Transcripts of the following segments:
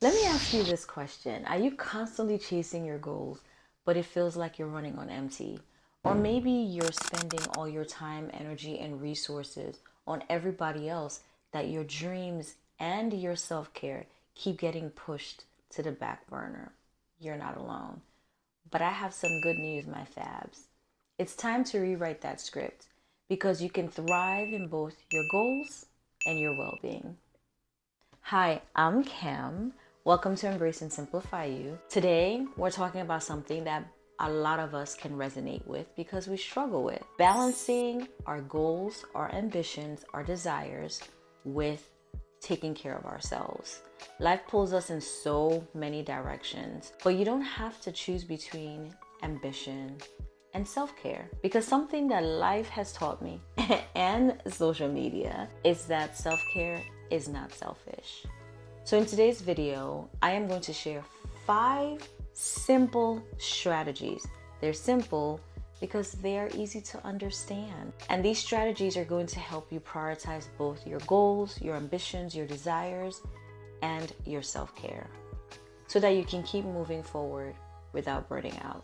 Let me ask you this question. Are you constantly chasing your goals, but it feels like you're running on empty? Or maybe you're spending all your time, energy, and resources on everybody else, that your dreams and your self care keep getting pushed to the back burner. You're not alone. But I have some good news, my fabs. It's time to rewrite that script because you can thrive in both your goals and your well being. Hi, I'm Cam. Welcome to Embrace and Simplify You. Today, we're talking about something that a lot of us can resonate with because we struggle with balancing our goals, our ambitions, our desires with taking care of ourselves. Life pulls us in so many directions, but you don't have to choose between ambition and self-care, because something that life has taught me and social media is that self-care is not selfish. So in today's video, I am going to share 5 simple strategies. They're simple because they are easy to understand. And these strategies are going to help you prioritize both your goals, your ambitions, your desires, and your self-care so that you can keep moving forward without burning out.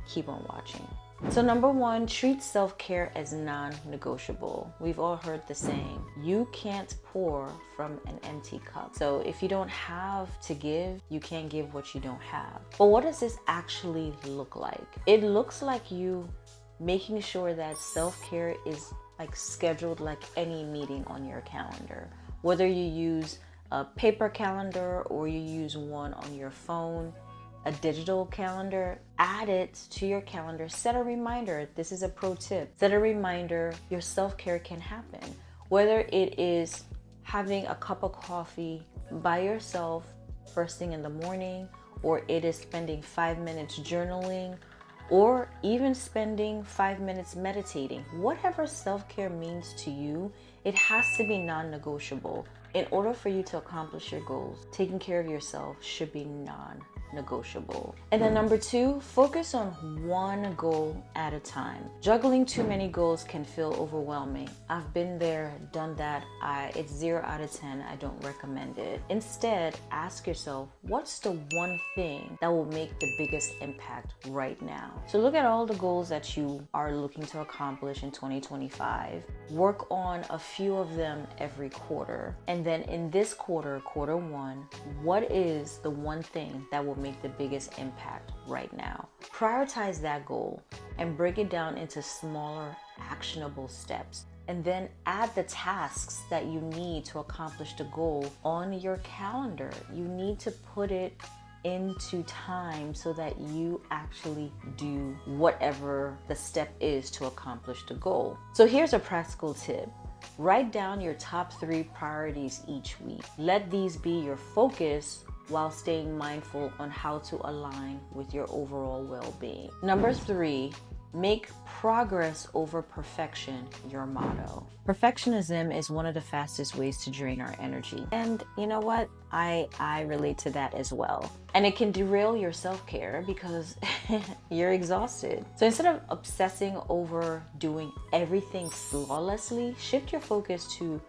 Keep on watching. So number 1, treat self-care as non-negotiable. We've all heard the saying, you can't pour from an empty cup. So if you don't have to give, you can't give what you don't have. But what does this actually look like? It looks like you making sure that self-care is like scheduled like any meeting on your calendar. Whether you use a paper calendar or you use one on your phone, a digital calendar, add it to your calendar. Set a reminder. This is a pro tip. Set a reminder your self-care can happen. Whether it is having a cup of coffee by yourself first thing in the morning, or it is spending 5 minutes journaling, or even spending 5 minutes meditating. Whatever self-care means to you, it has to be non-negotiable. In order for you to accomplish your goals, taking care of yourself should be non-negotiable. And then number 2, focus on one goal at a time. Juggling too many goals can feel overwhelming. I've been there, done that. It's 0 out of 10. I don't recommend it. Instead, ask yourself, what's the one thing that will make the biggest impact right now? So look at all the goals that you are looking to accomplish in 2025. Work on a few of them every quarter. And then in this quarter 1, what is the one thing that will make the biggest impact right now? Prioritize that goal and break it down into smaller, actionable steps. And then add the tasks that you need to accomplish the goal on your calendar. You need to put it into time so that you actually do whatever the step is to accomplish the goal. So here's a practical tip. Write down your top 3 priorities each week. Let these be your focus while staying mindful on how to align with your overall well-being. Number 3, make progress over perfection your motto. Perfectionism is one of the fastest ways to drain our energy. And you know what? I relate to that as well. And it can derail your self-care because you're exhausted. So instead of obsessing over doing everything flawlessly, shift your focus to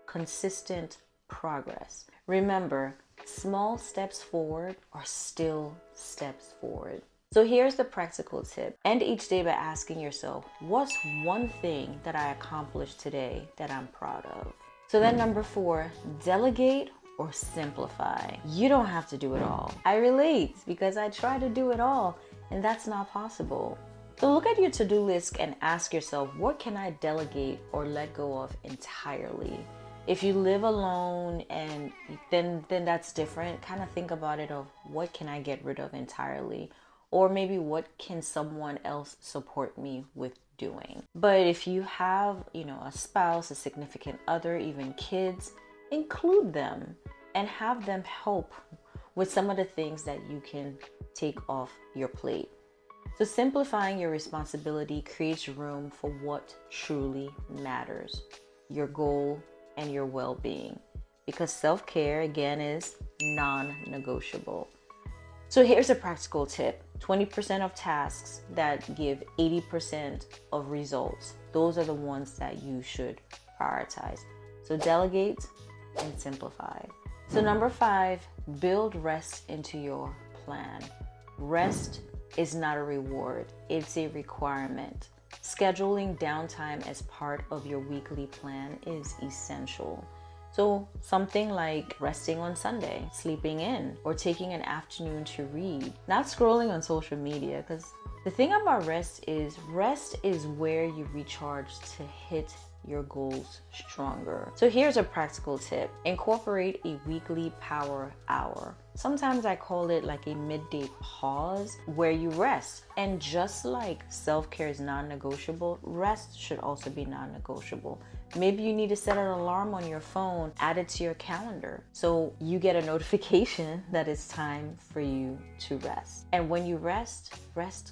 consistent progress. Remember, small steps forward are still steps forward. So here's the practical tip. End each day by asking yourself, what's one thing that I accomplished today that I'm proud of? So then number 4, delegate or simplify. You don't have to do it all. I relate because I try to do it all and that's not possible. So look at your to-do list and ask yourself, what can I delegate or let go of entirely? If you live alone, and then that's different. Kind of think about it of what can I get rid of entirely? Or maybe what can someone else support me with doing? But if you have, a spouse, a significant other, even kids, include them and have them help with some of the things that you can take off your plate. So simplifying your responsibility creates room for what truly matters, your goal and your well-being, because self-care, again, is non-negotiable. So here's a practical tip. 20% of tasks that give 80% of results, those are the ones that you should prioritize. So delegate and simplify. So number 5, build rest into your plan. Rest is not a reward, it's a requirement. Scheduling downtime as part of your weekly plan is essential. So something like resting on Sunday, sleeping in, or taking an afternoon to read, not scrolling on social media, because the thing about rest is where you recharge to hit your goals stronger. So here's a practical tip. Incorporate a weekly power hour. Sometimes I call it like a midday pause where you rest. And just like self-care is non-negotiable, rest should also be non-negotiable. Maybe you need to set an alarm on your phone, add it to your calendar, so you get a notification that it's time for you to rest. And when you rest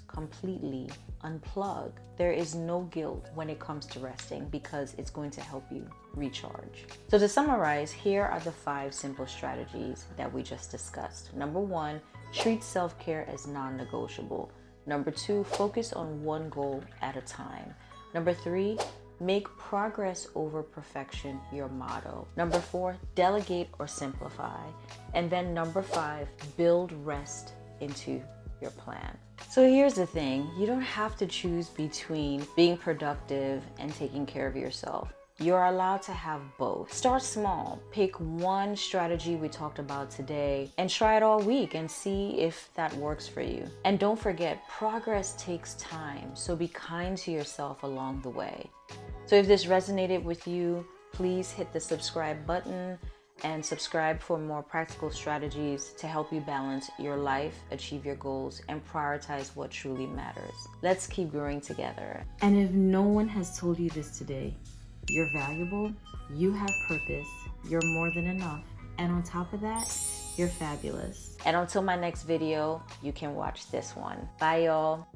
completely, unplug. There is no guilt when it comes to resting because it's going to help you recharge. So to summarize, here are the 5 simple strategies that we just discussed. Number 1, treat self-care as non-negotiable. Number 2, focus on one goal at a time. Number 3, make progress over perfection your motto. Number 4, delegate or simplify. And then number 5, build rest into your plan. So here's the thing, you don't have to choose between being productive and taking care of yourself. You're allowed to have both. Start small. Pick one strategy we talked about today and try it all week and see if that works for you. And don't forget, progress takes time, so be kind to yourself along the way. So if this resonated with you, please hit the subscribe button and subscribe for more practical strategies to help you balance your life, achieve your goals, and prioritize what truly matters. Let's keep growing together. And if no one has told you this today, you're valuable, you have purpose, you're more than enough, and on top of that, you're fabulous. And until my next video, you can watch this one. Bye, y'all.